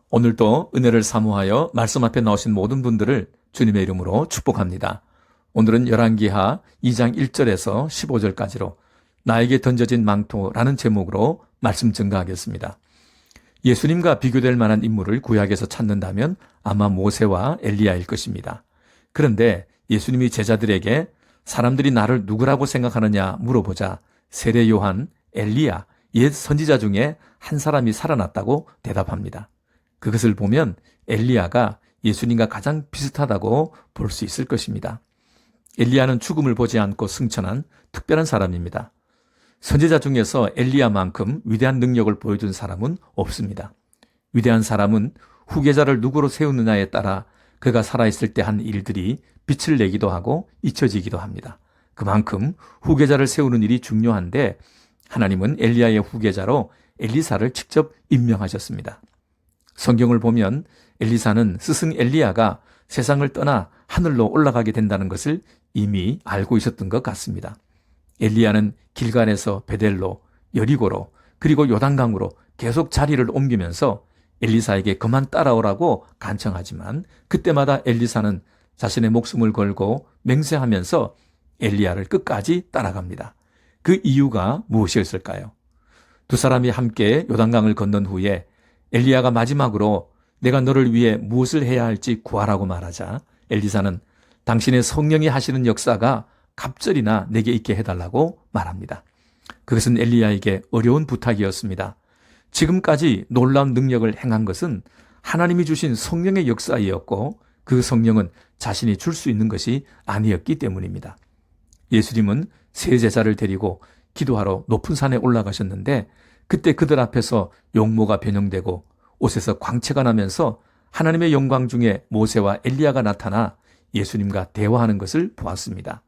오늘도 은혜를 사모하여 말씀 앞에 나오신 모든 분들을 주님의 이름으로 축복합니다. 오늘은 열왕기하 2장 1절에서 15절까지로 나에게 던져진 망토라는 제목으로 말씀 증가하겠습니다. 예수님과 비교될 만한 인물을 구약에서 찾는다면 아마 모세와 엘리야일 것입니다. 그런데 예수님이 제자들에게 사람들이 나를 누구라고 생각하느냐 물어보자 세례 요한, 엘리야, 옛 선지자 중에 한 사람이 살아났다고 대답합니다. 그것을 보면 엘리야가 예수님과 가장 비슷하다고 볼 수 있을 것입니다. 엘리야는 죽음을 보지 않고 승천한 특별한 사람입니다. 선지자 중에서 엘리야만큼 위대한 능력을 보여준 사람은 없습니다. 위대한 사람은 후계자를 누구로 세우느냐에 따라 그가 살아있을 때 한 일들이 빛을 내기도 하고 잊혀지기도 합니다. 그만큼 후계자를 세우는 일이 중요한데 하나님은 엘리야의 후계자로 엘리사를 직접 임명하셨습니다. 성경을 보면 엘리사는 스승 엘리야가 세상을 떠나 하늘로 올라가게 된다는 것을 이미 알고 있었던 것 같습니다. 엘리야는 길갈에서 베델로, 여리고로, 그리고 요단강으로 계속 자리를 옮기면서 엘리사에게 그만 따라오라고 간청하지만 그때마다 엘리사는 자신의 목숨을 걸고 맹세하면서 엘리야를 끝까지 따라갑니다. 그 이유가 무엇이었을까요? 두 사람이 함께 요단강을 건넌 후에 엘리야가 마지막으로 내가 너를 위해 무엇을 해야 할지 구하라고 말하자 엘리사는 당신의 성령이 하시는 역사가 갑절이나 내게 있게 해달라고 말합니다. 그것은 엘리야에게 어려운 부탁이었습니다. 지금까지 놀라운 능력을 행한 것은 하나님이 주신 성령의 역사이었고 그 성령은 자신이 줄 수 있는 것이 아니었기 때문입니다. 예수님은 세 제자를 데리고 기도하러 높은 산에 올라가셨는데 그때 그들 앞에서 용모가 변형되고 옷에서 광채가 나면서 하나님의 영광 중에 모세와 엘리야가 나타나 예수님과 대화하는 것을 보았습니다.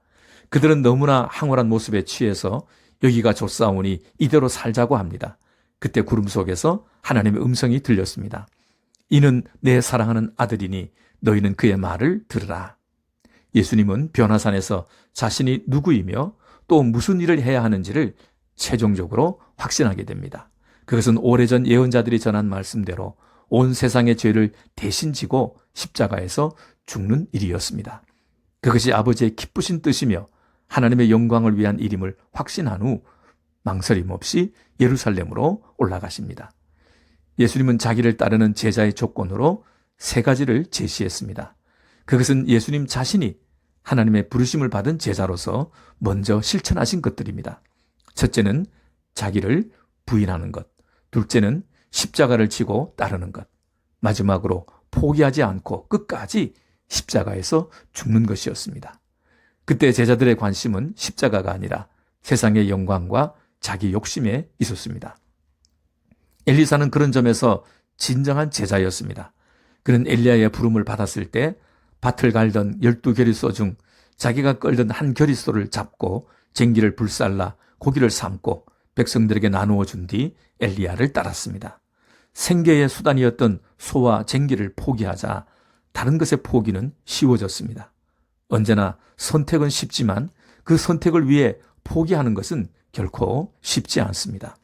그들은 너무나 황홀한 모습에 취해서 여기가 좋사오니 이대로 살자고 합니다. 그때 구름 속에서 하나님의 음성이 들렸습니다. 이는 내 사랑하는 아들이니 너희는 그의 말을 들으라. 예수님은 변화산에서 자신이 누구이며 또 무슨 일을 해야 하는지를 최종적으로 확신하게 됩니다. 그것은 오래전 예언자들이 전한 말씀대로 온 세상의 죄를 대신 지고 십자가에서 죽는 일이었습니다. 그것이 아버지의 기쁘신 뜻이며 하나님의 영광을 위한 일임을 확신한 후 망설임 없이 예루살렘으로 올라가십니다. 예수님은 자기를 따르는 제자의 조건으로 세 가지를 제시했습니다. 그것은 예수님 자신이 하나님의 부르심을 받은 제자로서 먼저 실천하신 것들입니다. 첫째는 자기를 부인하는 것, 둘째는 십자가를 지고 따르는 것, 마지막으로 포기하지 않고 끝까지 십자가에서 죽는 것이었습니다. 그때 제자들의 관심은 십자가가 아니라 세상의 영광과 자기 욕심에 있었습니다. 엘리사는 그런 점에서 진정한 제자였습니다. 그는 엘리야의 부름을 받았을 때 밭을 갈던 12겨리소 중 자기가 끌던 한 겨리소를 잡고 쟁기를 불살라 고기를 삶고 백성들에게 나누어 준 뒤 엘리야를 따랐습니다. 생계의 수단이었던 소와 쟁기를 포기하자 다른 것의 포기는 쉬워졌습니다. 언제나 선택은 쉽지만 그 선택을 위해 포기하는 것은 결코 쉽지 않습니다.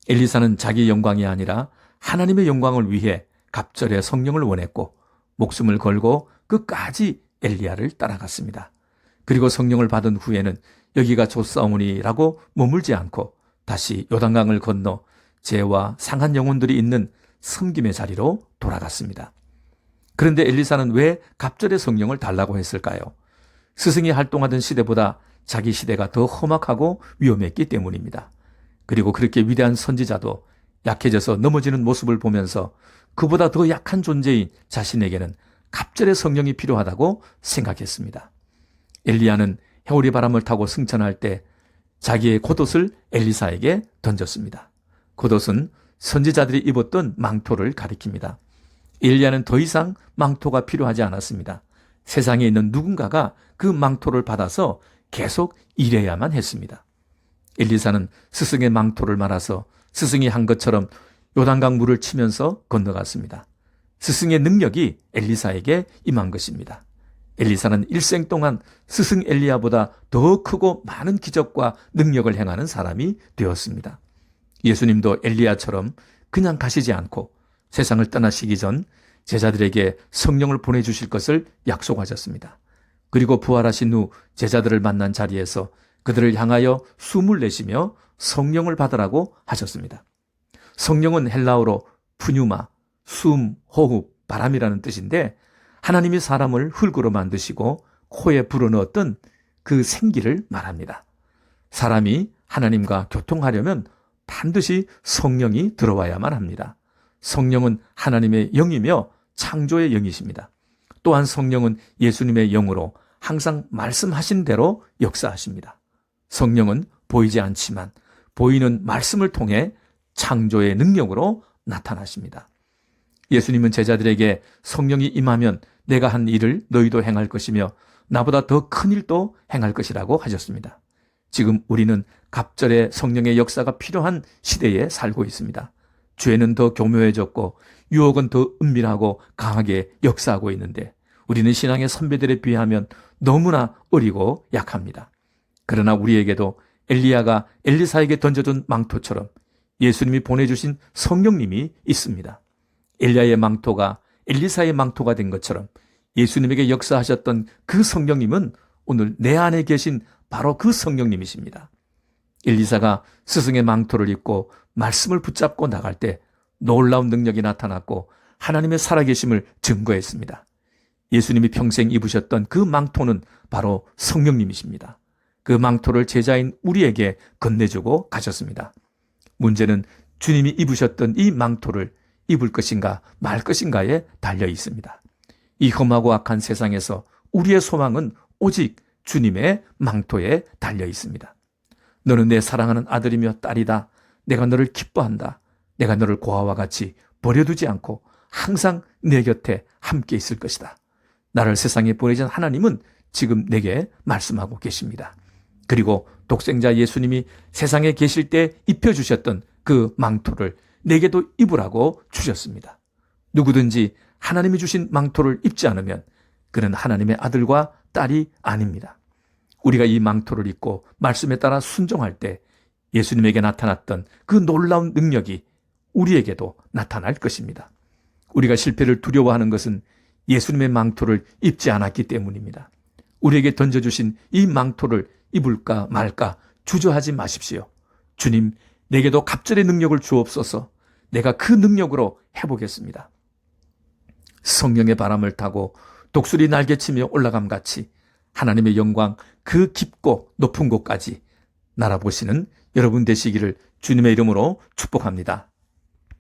엘리사는 자기 영광이 아니라 하나님의 영광을 위해 갑절의 성령을 원했고 목숨을 걸고 끝까지 엘리야를 따라갔습니다. 그리고 성령을 받은 후에는 여기가 좋사오니라고 머물지 않고 다시 요단강을 건너 죄와 상한 영혼들이 있는 섬김의 자리로 돌아갔습니다. 그런데 엘리사는 왜 갑절의 성령을 달라고 했을까요? 스승이 활동하던 시대보다 자기 시대가 더 험악하고 위험했기 때문입니다. 그리고 그렇게 위대한 선지자도 약해져서 넘어지는 모습을 보면서 그보다 더 약한 존재인 자신에게는 갑절의 성령이 필요하다고 생각했습니다. 엘리야는 해오리 바람을 타고 승천할 때 자기의 겉옷을 엘리사에게 던졌습니다. 겉옷은 선지자들이 입었던 망토를 가리킵니다. 엘리야는 더 이상 망토가 필요하지 않았습니다. 세상에 있는 누군가가 그 망토를 받아서 계속 일해야만 했습니다. 엘리사는 스승의 망토를 말아서 스승이 한 것처럼 요단강 물을 치면서 건너갔습니다. 스승의 능력이 엘리사에게 임한 것입니다. 엘리사는 일생 동안 스승 엘리야보다 더 크고 많은 기적과 능력을 행하는 사람이 되었습니다. 예수님도 엘리야처럼 그냥 가시지 않고 세상을 떠나시기 전 제자들에게 성령을 보내주실 것을 약속하셨습니다. 그리고 부활하신 후 제자들을 만난 자리에서 그들을 향하여 숨을 내쉬며 성령을 받으라고 하셨습니다. 성령은 헬라어로 푸뉴마, 숨, 호흡, 바람이라는 뜻인데 하나님이 사람을 흙으로 만드시고 코에 불어넣었던 그 생기를 말합니다. 사람이 하나님과 교통하려면 반드시 성령이 들어와야만 합니다. 성령은 하나님의 영이며 창조의 영이십니다. 또한 성령은 예수님의 영으로 항상 말씀하신 대로 역사하십니다. 성령은 보이지 않지만 보이는 말씀을 통해 창조의 능력으로 나타나십니다. 예수님은 제자들에게 성령이 임하면 내가 한 일을 너희도 행할 것이며 나보다 더 큰 일도 행할 것이라고 하셨습니다. 지금 우리는 갑절의 성령의 역사가 필요한 시대에 살고 있습니다. 죄는 더 교묘해졌고 유혹은 더 은밀하고 강하게 역사하고 있는데 우리는 신앙의 선배들에 비하면 너무나 어리고 약합니다. 그러나 우리에게도 엘리야가 엘리사에게 던져준 망토처럼 예수님이 보내주신 성령님이 있습니다. 엘리야의 망토가 엘리사의 망토가 된 것처럼 예수님에게 역사하셨던 그 성령님은 오늘 내 안에 계신 바로 그 성령님이십니다. 엘리사가 스승의 망토를 입고 말씀을 붙잡고 나갈 때 놀라운 능력이 나타났고 하나님의 살아계심을 증거했습니다. 예수님이 평생 입으셨던 그 망토는 바로 성령님이십니다. 그 망토를 제자인 우리에게 건네주고 가셨습니다. 문제는 주님이 입으셨던 이 망토를 입을 것인가 말 것인가에 달려 있습니다. 이 험하고 악한 세상에서 우리의 소망은 오직 주님의 망토에 달려 있습니다. 너는 내 사랑하는 아들이며 딸이다. 내가 너를 기뻐한다. 내가 너를 고아와 같이 버려두지 않고 항상 내 곁에 함께 있을 것이다. 나를 세상에 보내신 하나님은 지금 내게 말씀하고 계십니다. 그리고 독생자 예수님이 세상에 계실 때 입혀주셨던 그 망토를 내게도 입으라고 주셨습니다. 누구든지 하나님이 주신 망토를 입지 않으면 그는 하나님의 아들과 딸이 아닙니다. 우리가 이 망토를 입고 말씀에 따라 순종할 때 예수님에게 나타났던 그 놀라운 능력이 우리에게도 나타날 것입니다. 우리가 실패를 두려워하는 것은 예수님의 망토를 입지 않았기 때문입니다. 우리에게 던져주신 이 망토를 입을까 말까 주저하지 마십시오. 주님, 내게도 갑절의 능력을 주옵소서. 내가 그 능력으로 해보겠습니다. 성령의 바람을 타고 독수리 날개치며 올라감 같이 하나님의 영광 그 깊고 높은 곳까지 날아보시는 여러분 되시기를 주님의 이름으로 축복합니다.